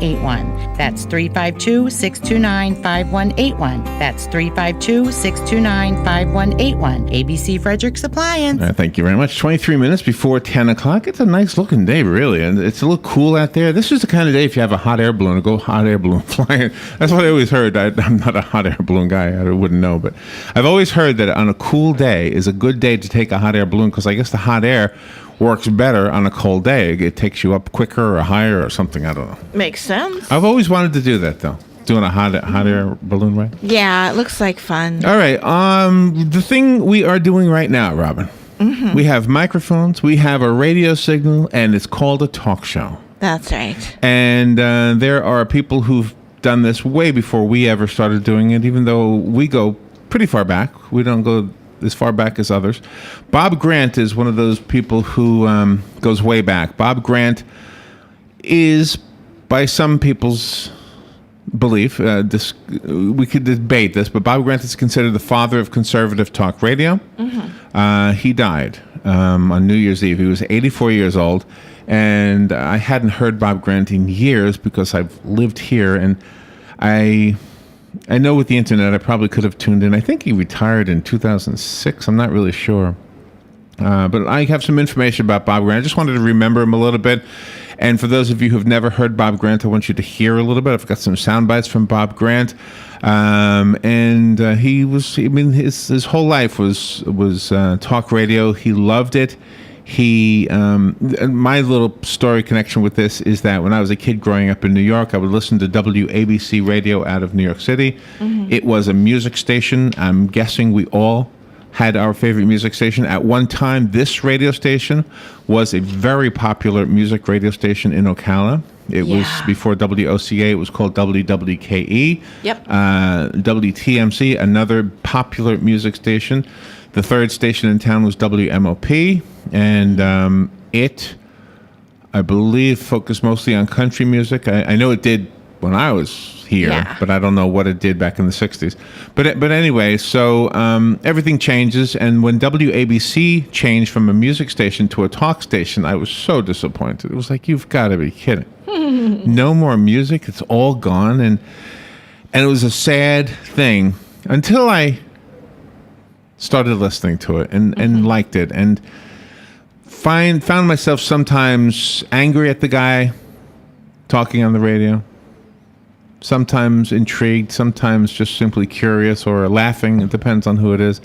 5181. That's 352-629-5181. That's 352-629-5181. ABC Frederick's Appliance. Thank you very much. 23 minutes before 10 o'clock. It's a nice looking day, really. And it's a little cool out there. This is the kind of day if you have a hot air balloon, go hot air balloon flying. That's what I always heard. I'm not a hot air balloon guy. I wouldn't know. But I've always heard that on a cool day is a good day to take a hot air balloon because I guess the hot air works better on a cold day. It takes you up quicker or higher or something. I don't know. Makes sense. I've always wanted to do that, though. Doing a hot air balloon ride. Yeah, it looks like fun. All right. The thing we are doing right now, Robin, we have microphones, we have a radio signal, and it's called a talk show. That's right. And there are people who've done this way before we ever started doing it, even though we go pretty far back. We don't go as far back as others. Bob Grant is one of those people who goes way back. Bob Grant is, by some people's belief, we could debate this, but Bob Grant is considered the father of conservative talk radio. He died on New Year's Eve. He was 84 years old, and I hadn't heard Bob Grant in years because I've lived here, and I know with the internet I probably could have tuned in. I think he retired in 2006. I'm not really sure. But I have some information about Bob Grant. I just wanted to remember him a little bit. And for those of you who've never heard Bob Grant, I want you to hear a little bit. I've got some sound bites from Bob Grant. He was, I mean, his whole life was talk radio. He loved it. My little story connection with this is that when I was a kid growing up in New York, I would listen to WABC radio out of New York City. It was a music station. I'm guessing we all had our favorite music station. At one time, this radio station was a very popular music radio station in Ocala. It was before WOCA. It was called WWKE. Yep. WTMC, another popular music station. The third station in town was WMOP, and it, I believe, focused mostly on country music. I know it did when I was here, but I don't know what it did back in the 60s. But anyway, so everything changes, and when WABC changed from a music station to a talk station, I was so disappointed. It was like, you've got to be kidding. No more music. It's all gone, and it was a sad thing until I started listening to it and liked it, and found myself sometimes angry at the guy talking on the radio, sometimes intrigued, sometimes just simply curious or laughing. It depends on who it is.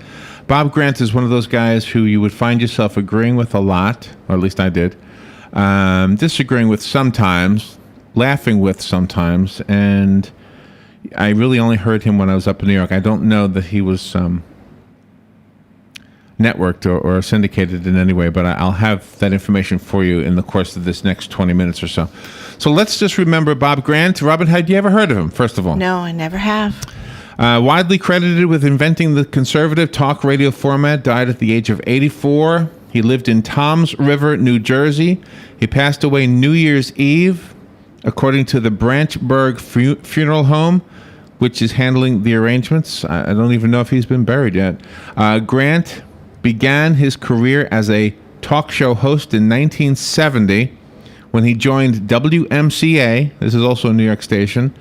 Bob Grant is one of those guys who you would find yourself agreeing with a lot, or at least I did, disagreeing with sometimes, laughing with sometimes, and I really only heard him when I was up in New York. I don't know that he was networked or syndicated in any way, but I'll have that information for you in the course of this next 20 minutes or so. So let's just remember Bob Grant. Robin, had you ever heard of him, first of all? No, I never have. Widely credited with inventing the conservative talk radio format, died at the age of 84. He lived in Toms River, New Jersey. He passed away New Year's Eve, according to the Branchburg Funeral Home, which is handling the arrangements. I don't even know if he's been buried yet. Grant began his career as a talk show host in 1970 when he joined WMCA, this is also a New York station,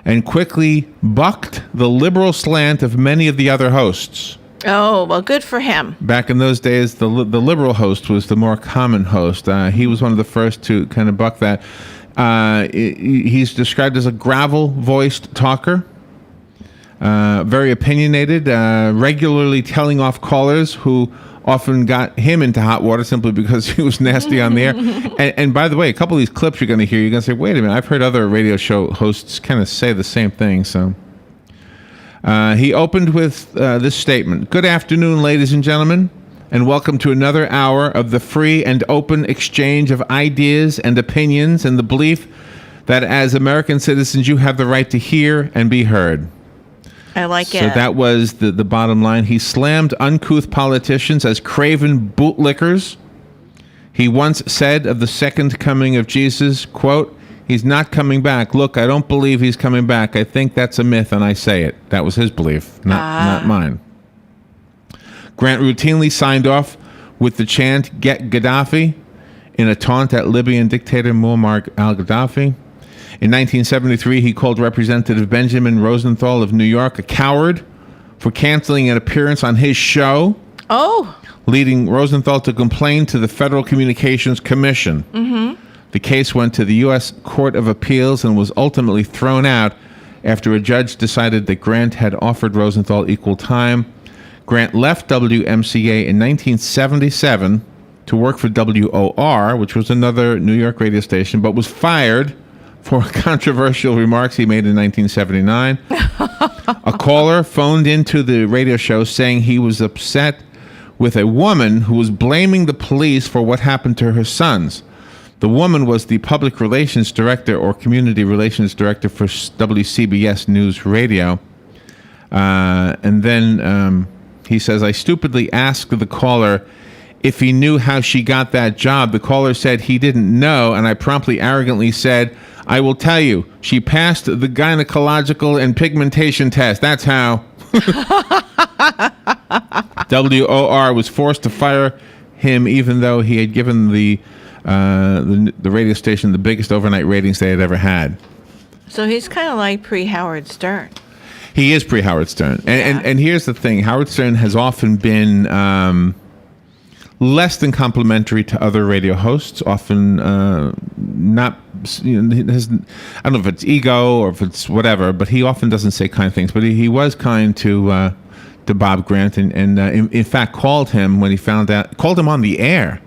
and quickly bucked the liberal slant of many of the other hosts. Oh, well, good for him. Back in those days, the liberal host was the more common host. He was one of the first to kind of buck that. He's described as a gravel-voiced talker. Very opinionated, regularly telling off callers who often got him into hot water simply because he was nasty on the air. And by the way, a couple of these clips you're going to hear, you're going to say, wait a minute, I've heard other radio show hosts kind of say the same thing. So he opened with this statement: "Good afternoon, ladies and gentlemen, and welcome to another hour of the free and open exchange of ideas and opinions and the belief that as American citizens you have the right to hear and be heard." I like it. So that was the bottom line. He slammed uncouth politicians as craven bootlickers. He once said of the second coming of Jesus, quote, "He's not coming back. Look, I don't believe he's coming back. I think that's a myth, and I say it." That was his belief, not mine. Grant routinely signed off with the chant, "Get Gaddafi," in a taunt at Libyan dictator Muammar al-Gaddafi. In 1973, he called Representative Benjamin Rosenthal of New York a coward for canceling an appearance on his show, Oh, leading Rosenthal to complain to the Federal Communications Commission. The case went to the U.S. Court of Appeals and was ultimately thrown out after a judge decided that Grant had offered Rosenthal equal time. Grant left WMCA in 1977 to work for WOR, which was another New York radio station, but was fired for controversial remarks he made in 1979. A caller phoned into the radio show saying he was upset with a woman who was blaming the police for what happened to her sons. The woman was the public relations director or community relations director for WCBS News Radio. And then he says, I stupidly asked the caller if he knew how she got that job. The caller said he didn't know, and I promptly arrogantly said, I will tell you, she passed the gynecological and pigmentation test. That's how. WOR was forced to fire him, even though he had given the radio station the biggest overnight ratings they had ever had. so he's kind of like pre-Howard Stern. He is pre-Howard Stern. And here's the thing. Howard Stern has often been less than complimentary to other radio hosts, often not, I don't know if it's ego or if it's whatever, but he often doesn't say kind things. But he was kind to Bob Grant and in fact called him when he found out, called him on the air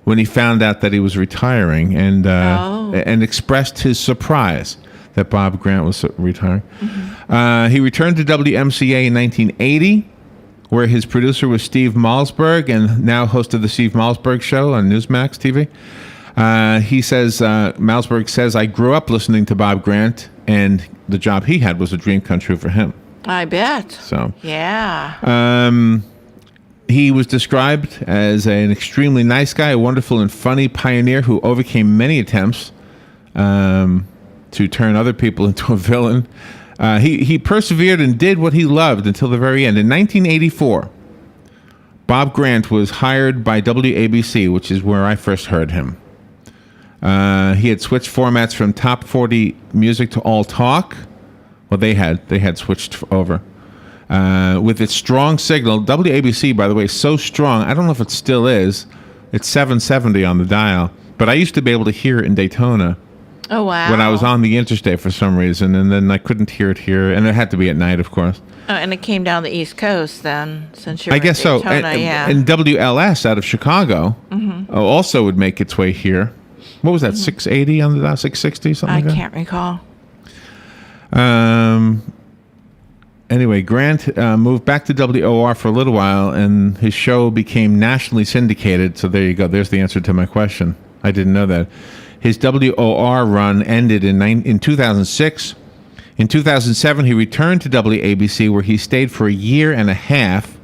when he found out that he was retiring and expressed his surprise that Bob Grant was retiring. He returned to WMCA in 1980, where his producer was Steve Malzberg, and now host of the Steve Malzberg Show on Newsmax TV. He says, Malzberg says, I grew up listening to Bob Grant, and the job he had was a dream come true for him. I bet. So, Yeah. he was described as an extremely nice guy, a wonderful and funny pioneer who overcame many attempts to turn other people into a villain. He persevered and did what he loved until the very end. In 1984, Bob Grant was hired by WABC, which is where I first heard him. He had switched formats from top 40 music to all talk. Well, they had switched over. With its strong signal, WABC, by the way, is so strong, I don't know if it still is. It's 770 on the dial. But I used to be able to hear it in Daytona. Oh, wow. When I was on the interstate for some reason, and then I couldn't hear it here, and it had to be at night, of course. Oh, and it came down the East Coast then, since you're I guess so. Daytona, And WLS out of Chicago also would make its way here. What was that, 680 on the dial, 660, something I like that? can't recall. Anyway, Grant moved back to WOR for a little while, and his show became nationally syndicated. So there you go. There's the answer to my question. I didn't know that. His WOR run ended in 2006. In 2007, he returned to WABC, where he stayed for a year and a half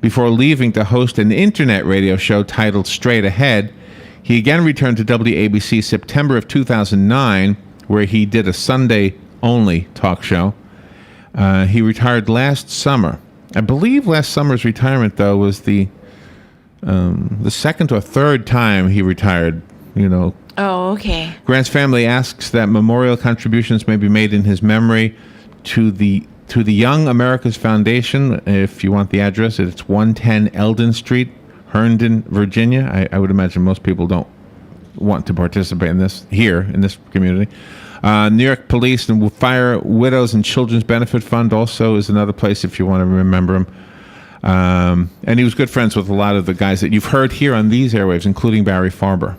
before leaving to host an internet radio show titled Straight Ahead. He again returned to WABC September of 2009, where he did a Sunday-only talk show. He retired last summer. I believe last summer's retirement, though, was the second or third time he retired, Oh, okay. Grant's family asks that memorial contributions may be made in his memory to the Young America's Foundation. If you want the address, it's 110 Eldon Street, Herndon, Virginia. I would imagine most people don't want to participate in this here in this community. New York Police and Fire Widows and Children's Benefit Fund also is another place if you want to remember him. And he was good friends with a lot of the guys that you've heard here on these airwaves, including Barry Farber.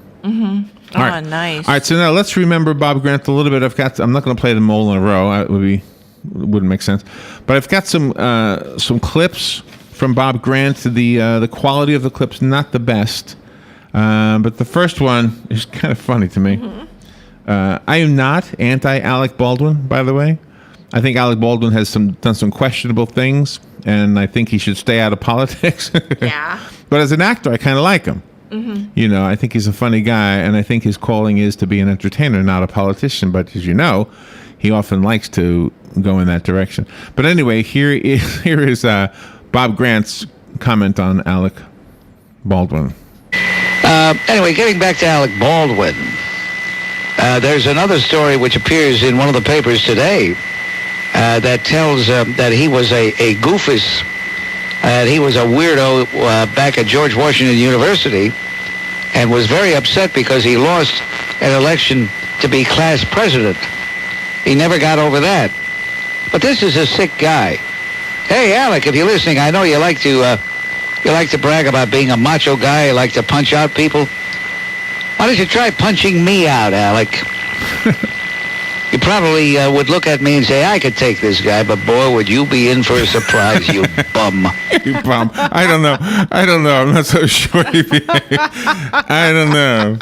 All right. Nice. All right, so now let's remember Bob Grant a little bit. I'm not going to play them all in a row. It wouldn't make sense. But I've got some clips from Bob Grant. The quality of the clips not the best, but the first one is kind of funny to me. I am not anti-Alec Baldwin, by the way. I think Alec Baldwin has done some questionable things, and I think he should stay out of politics. Yeah. But as an actor, I kind of like him. I think he's a funny guy, and I think his calling is to be an entertainer, not a politician. But as you know, he often likes to go in that direction. But anyway, here is Bob Grant's comment on Alec Baldwin. Anyway, getting back to Alec Baldwin. There's another story which appears in one of the papers today that tells that he was a goofus, he was a weirdo back at George Washington University, and was very upset because he lost an election to be class president. He never got over that. But this is a sick guy. Hey, Alec, if you're listening, I know you like to brag about being a macho guy. You like to punch out people. Why don't you try punching me out, Alec? You probably would look at me and say, I could take this guy, but boy, would you be in for a surprise, you bum. You bum. I don't know. I'm not so sure. I don't know.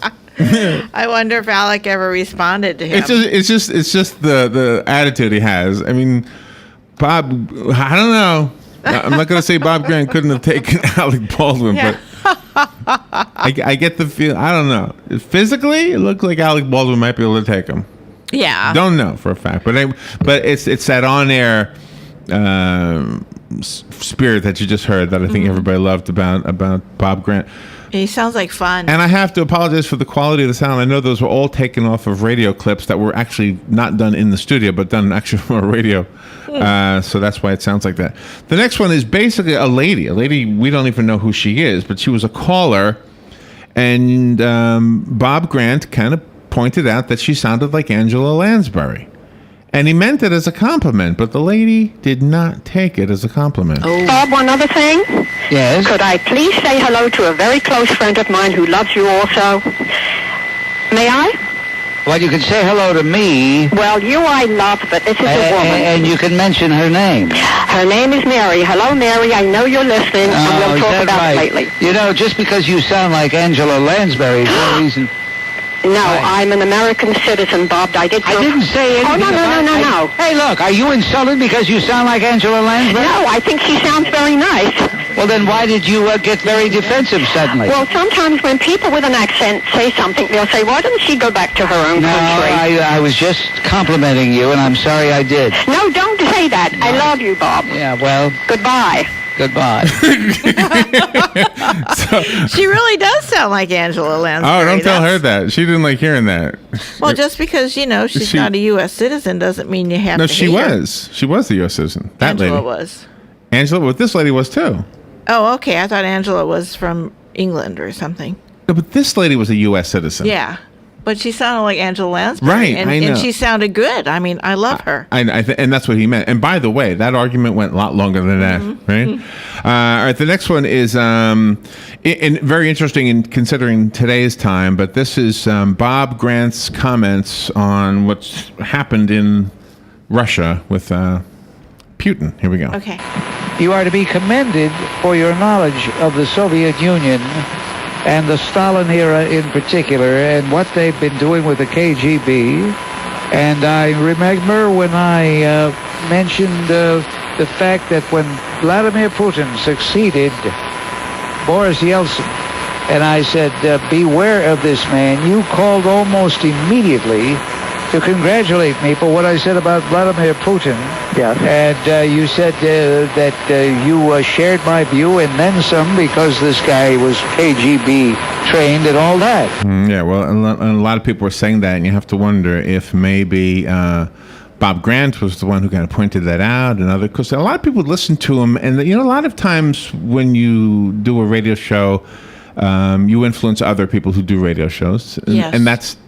I wonder if Alec ever responded to him. It's just the attitude he has. I mean, Bob, I don't know. I'm not going to say Bob Grant couldn't have taken Alec Baldwin, but I get the feel. I don't know. Physically, it looked like Alec Baldwin might be able to take him. Yeah. Don't know for a fact, but it's that on-air spirit that you just heard that I think everybody loved about Bob Grant. He sounds like fun. And I have to apologize for the quality of the sound. I know those were all taken off of radio clips that were actually not done in the studio, but done actually from a radio. So that's why it sounds like that. The next one is basically a lady. We don't even know who she is, but she was a caller. And Bob Grant kind of pointed out that she sounded like Angela Lansbury. And he meant it as a compliment, but the lady did not take it as a compliment. Oh. Bob, one other thing. Yes? Could I please say hello to a very close friend of mine who loves you also? May I? Well, you can say hello to me. Well, you I love, but this is a woman. And you can mention her name. Her name is Mary. Hello, Mary. I know you're listening, and we'll is talk that about right? it lately. You know, just because you sound like Angela Lansbury is no reason. No, I'm an American citizen, Bob. I didn't say anything. Oh, no. Hey, look, are you insulted because you sound like Angela Lansbury? No, I think she sounds very nice. Well, then why did you get very defensive suddenly? Well, sometimes when people with an accent say something, they'll say, why doesn't she go back to her own country? I was just complimenting you, and I'm sorry I did. No, don't say that. No. I love you, Bob. Yeah, well... Goodbye. She really does sound like Angela Lansbury. Oh, don't tell her that. She didn't like hearing that. Well, just because, she's not a U.S. citizen doesn't mean you have to No, she hate her. was. She was the U.S. citizen. That Angela lady. was. Angela, but this lady was too. Oh, okay. I thought Angela was from England or something. No, but this lady was a U.S. citizen. Yeah. But she sounded like Angela Lansbury. Right, I know. And she sounded good. I mean, I love her. And that's what he meant. And by the way, that argument went a lot longer than that, right? All right, the next one is very interesting in considering today's time, but this is Bob Grant's comments on what's happened in Russia with Putin. Here we go. Okay. You are to be commended for your knowledge of the Soviet Union and the Stalin era in particular, and what they've been doing with the KGB. And I remember when I mentioned the fact that when Vladimir Putin succeeded Boris Yeltsin, and I said, beware of this man, you called almost immediately to congratulate me for what I said about Vladimir Putin. Yes. And you said that you shared my view and then some, because this guy was KGB trained and all that. Yeah, well, a lot of people were saying that, and you have to wonder if maybe Bob Grant was the one who kind of pointed that out, and because a lot of people listen to him, and a lot of times when you do a radio show, you influence other people who do radio shows, Yes.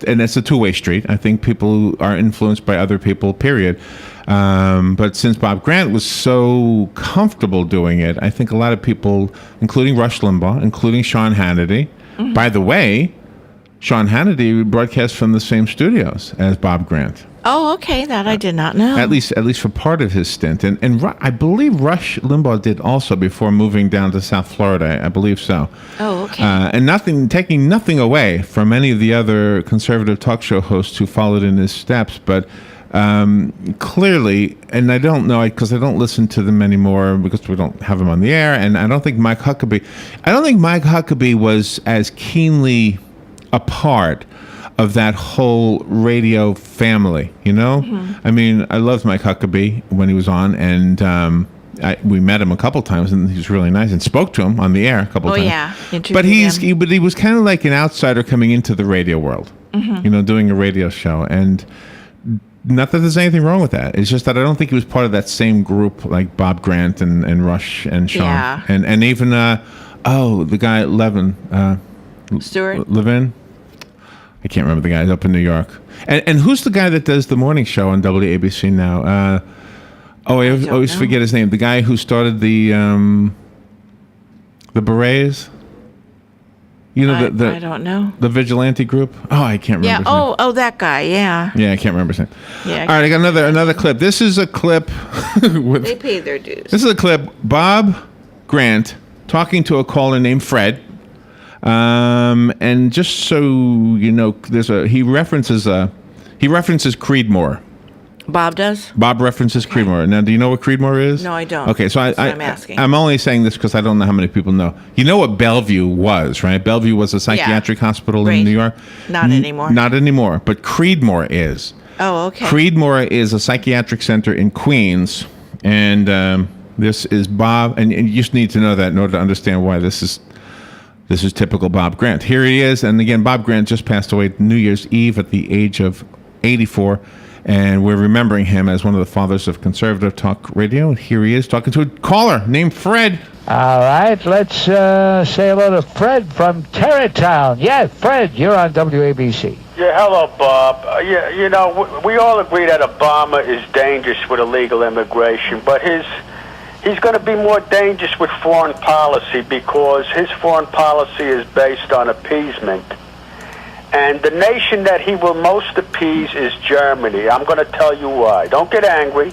and it's a two-way street. I think people are influenced by other people, period. But since Bob Grant was so comfortable doing it, I think a lot of people, including Rush Limbaugh, including Sean Hannity. By the way, Sean Hannity broadcast from the same studios as Bob Grant. Oh, okay. That I did not know. At least for part of his stint, and I believe Rush Limbaugh did also before moving down to South Florida. I believe so. Oh, okay. And taking nothing away from any of the other conservative talk show hosts who followed in his steps, but clearly, and I don't know because I don't listen to them anymore because we don't have them on the air, and I don't think Mike Huckabee was as keenly a part of that whole radio family, I mean, I loved Mike Huckabee when he was on, and we met him a couple times, and he was really nice, and spoke to him on the air a couple times. Yeah, but he was kind of like an outsider coming into the radio world. doing a radio show. And not that there's anything wrong with that. It's just that I don't think he was part of that same group like Bob Grant and Rush and Sean. Yeah. And even, the guy, Levin. I can't remember the guy up in New York. And who's the guy that does the morning show on WABC now? I always forget his name. The guy who started the Berets. I don't know. The vigilante group. Oh, I can't remember. Yeah. Oh, that guy. Yeah. Yeah, I can't remember his name. Yeah. All right, I got another clip. This is a clip. They pay their dues. This is a clip. Bob Grant talking to a caller named Fred. And just so you know, he references Creedmoor. Bob does? Bob references Creedmoor. Now, do you know what Creedmoor is? No, I don't. Okay, so I'm asking. I'm only saying this because I don't know how many people know. You know what Bellevue was, right? Bellevue was a psychiatric hospital in New York. Not anymore. Not anymore, but Creedmoor is. Oh, okay. Creedmoor is a psychiatric center in Queens, and this is Bob, and you just need to know that in order to understand why this is typical Bob Grant. Here he is, and again, Bob Grant just passed away New Year's Eve at the age of 84. And we're remembering him as one of the fathers of conservative talk radio. And here he is talking to a caller named Fred. All right, let's say hello to Fred from Tarrytown. Yeah, Fred, you're on WABC. Yeah, hello, Bob. We all agree that Obama is dangerous with illegal immigration, but he's going to be more dangerous with foreign policy because his foreign policy is based on appeasement. And the nation that he will most appease is Germany. I'm going to tell you why. Don't get angry,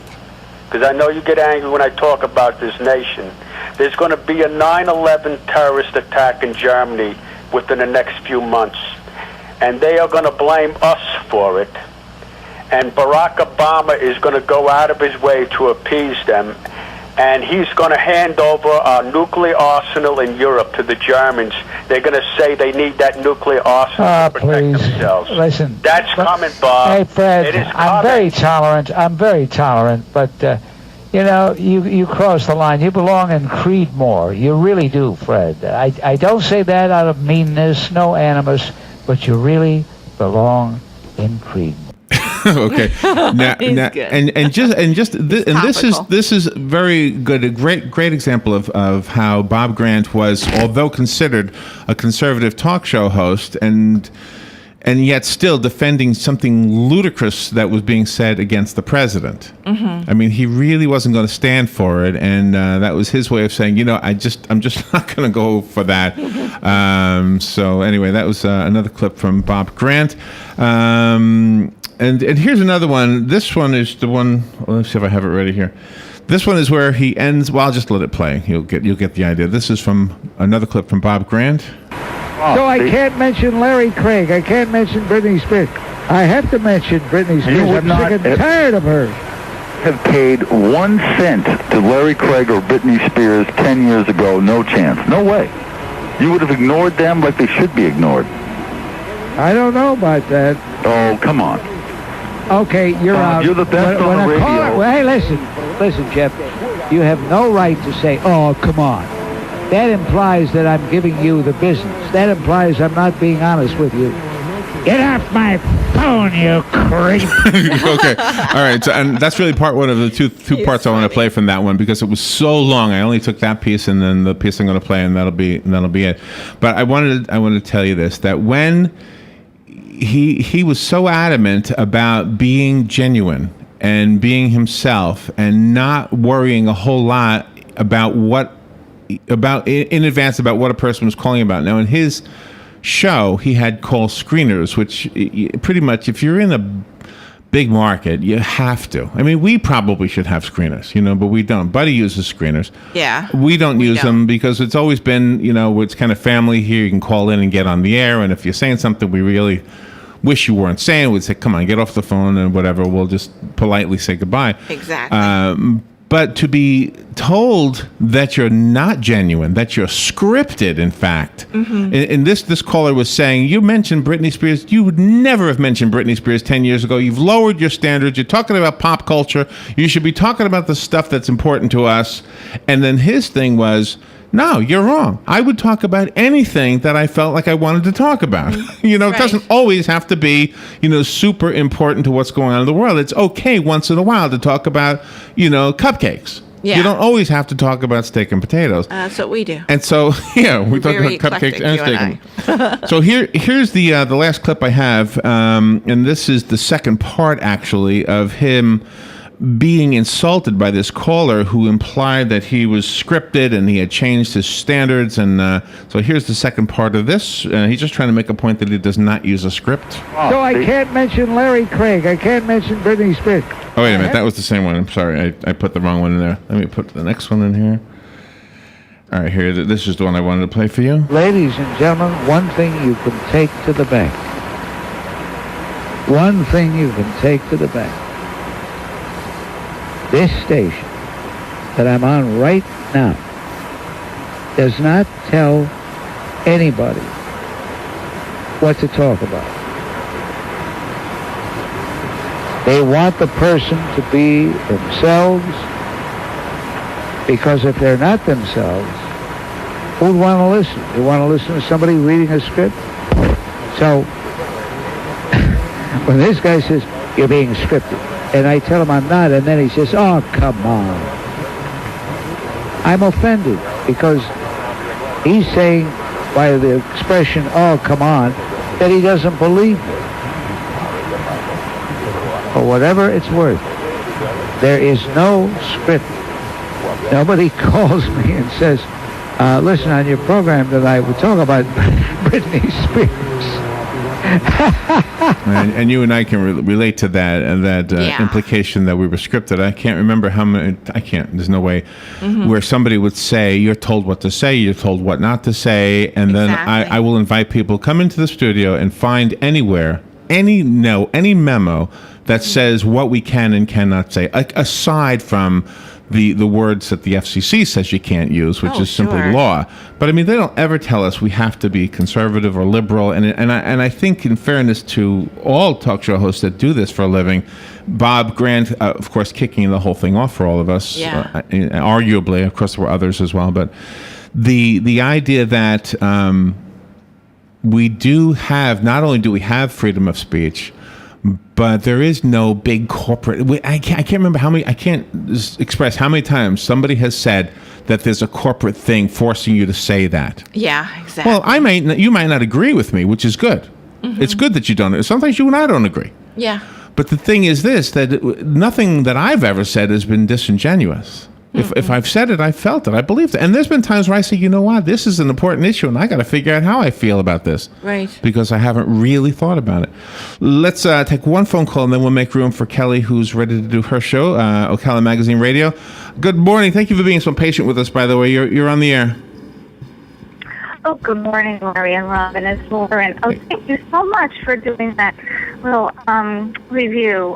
because I know you get angry when I talk about this nation. There's going to be a 9/11 terrorist attack in Germany within the next few months. And they are going to blame us for it. And Barack Obama is going to go out of his way to appease them. And he's going to hand over our nuclear arsenal in Europe to the Germans. They're going to say they need that nuclear arsenal to protect themselves. Listen. That's coming, Bob. Hey, Fred, It is I'm very tolerant, but, you cross the line. You belong in Creedmoor. You really do, Fred. I don't say that out of meanness, no animus, but you really belong in Creedmoor. Okay. This is very good. A great example of how Bob Grant was, although considered a conservative talk show host, and yet still defending something ludicrous that was being said against the president. Mm-hmm. I mean, he really wasn't going to stand for it, and that was his way of saying, I'm just not going to go for that. So anyway, that was another clip from Bob Grant. And here's another one. This one is the one. Let's see if I have it ready here. This one is where he ends. Well, I'll just let it play. You'll get the idea. This is from another clip from Bob Grant. So I can't mention Larry Craig. I can't mention Britney Spears. I have to mention Britney Spears. I'm sick and tired of her. Have paid 1 cent to Larry Craig or Britney Spears 10 years ago. No chance. No way. You would have ignored them like they should be ignored. I don't know about that. Oh, come on. Okay, you're out. You're the best on the radio. Hey, listen, Jeff. You have no right to say, "Oh, come on." That implies that I'm giving you the business. That implies I'm not being honest with you. Get off my phone, you creep. Okay, all right. So, and that's really part one of the two parts I want to play from that one because it was so long. I only took that piece and then the piece I'm going to play, and that'll be it. But I wanted to tell you this: that when he was so adamant about being genuine and being himself and not worrying a whole lot about in advance about what a person was calling about. Now, in his show, he had call screeners, which pretty much, if you're in a big market, you have to. I mean, we probably should have screeners, but we don't. Buddy uses screeners. Yeah. We don't use them because it's always been, it's kind of family here. You can call in and get on the air, and if you're saying something we really wish you weren't saying, we'd say, come on, get off the phone and whatever. We'll just politely say goodbye. Exactly. But to be told that you're not genuine, that you're scripted, in fact. Mm-hmm. And this caller was saying, you mentioned Britney Spears. You would never have mentioned Britney Spears 10 years ago. You've lowered your standards. You're talking about pop culture. You should be talking about the stuff that's important to us. And then his thing was, No, you're wrong. I would talk about anything that I felt like I wanted to talk about. It doesn't always have to be, super important to what's going on in the world. It's okay once in a while to talk about, cupcakes. Yeah. You don't always have to talk about steak and potatoes. That's what we do. And so, we talk Very about cupcakes eclectic, and you steak. and So here's the last clip I have, and this is the second part, actually, of him being insulted by this caller who implied that he was scripted and he had changed his standards. And so here's the second part of this. He's just trying to make a point that he does not use a script. So I can't mention Larry Craig. I can't mention Britney Spears. Oh, wait a minute. That was the same one. I'm sorry. I put the wrong one in there. Let me put the next one in here. All right, here. This is the one I wanted to play for you. Ladies and gentlemen, one thing you can take to the bank. One thing you can take to the bank. This station that I'm on right now does not tell anybody what to talk about. They want the person to be themselves, because if they're not themselves, who'd want to listen? You want to listen to somebody reading a script? So when this guy says, you're being scripted, and I tell him I'm not, and then he says, oh, come on. I'm offended because he's saying by the expression, oh, come on, that he doesn't believe me. For whatever it's worth, there is no script. Nobody calls me and says, listen, on your program tonight, we talk about Britney Spears. and you and I can relate to that and that implication that we were scripted. I can't remember how many. I can't. There's no way where somebody would say you're told what to say, you're told what not to say, and then I will invite people come into the studio and find anywhere any memo that says what we can and cannot say, aside from the words that the FCC says you can't use, which is simply law. But I mean, they don't ever tell us we have to be conservative or liberal. And I think, in fairness to all talk show hosts that do this for a living, Bob Grant, of course, kicking the whole thing off for all of us, arguably, of course, there were others as well. But the idea that we do have, not only do we have freedom of speech, but there is no big corporate. I can't remember how many. I can't express how many times somebody has said that there's a corporate thing forcing you to say that. Yeah, exactly. Well, you might not agree with me, which is good. It's good that you don't. Sometimes you and I don't agree. Yeah. But the thing is this: that nothing that I've ever said has been disingenuous. If I've said it, I felt it. I believed it. And there's been times where I say, you know what, this is an important issue, and I got to figure out how I feel about this. Right. Because I haven't really thought about it. Let's take one phone call, and then we'll make room for Kelly, who's ready to do her show, Ocala Magazine Radio. Good morning. Thank you for being so patient with us, by the way. You're on the air. Oh, good morning, Larry and Robin. It's Lauren. Oh, thank you so much for doing that little review.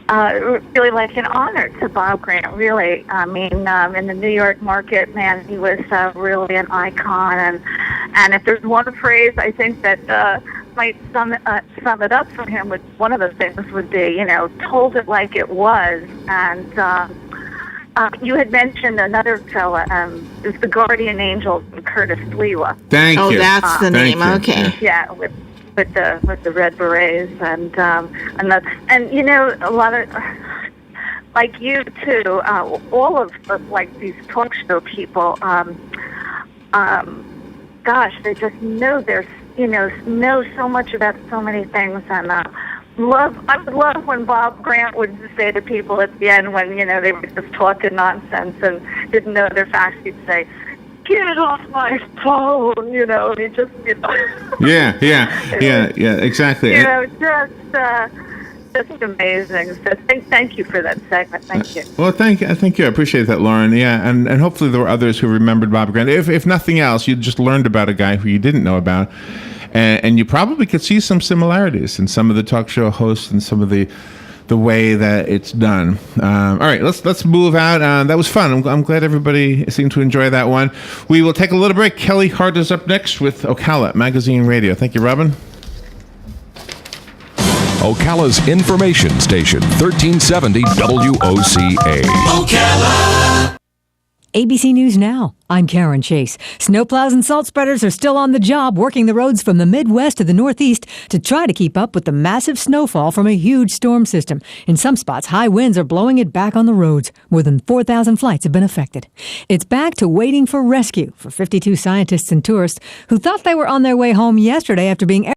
Really like an honor to Bob Grant, really. I mean, in the New York market, man, he was really an icon. And if there's one phrase I think that might sum it up for him, one of the things would be, told it like it was. And you had mentioned another fella, is the Guardian Angel, Curtis Lewa. Thank you. Oh, that's the name. You. Okay. Yeah, with the Red Berets and a lot of like you too. All of like these talk show people. Gosh, they just know know so much about so many things and. I would love when Bob Grant would say to people at the end when, they were just talking nonsense and didn't know their facts, he'd say, get off my phone, and he just, Yeah, exactly. Just amazing. So thank you for that segment. Thank you. Well, thank you. I appreciate that, Lauren. Yeah, and hopefully there were others who remembered Bob Grant. If nothing else, you just learned about a guy who you didn't know about. And you probably could see some similarities in some of the talk show hosts and some of the way that it's done. All right, let's move out. That was fun. I'm glad everybody seemed to enjoy that one. We will take a little break. Kelly Hart is up next with Ocala Magazine Radio. Thank you, Robin. Ocala's information station, 1370 WOCA. Ocala. ABC News Now, I'm Karen Chase. Snowplows and salt spreaders are still on the job, working the roads from the Midwest to the Northeast to try to keep up with the massive snowfall from a huge storm system. In some spots, high winds are blowing it back on the roads. More than 4,000 flights have been affected. It's back to waiting for rescue for 52 scientists and tourists who thought they were on their way home yesterday after being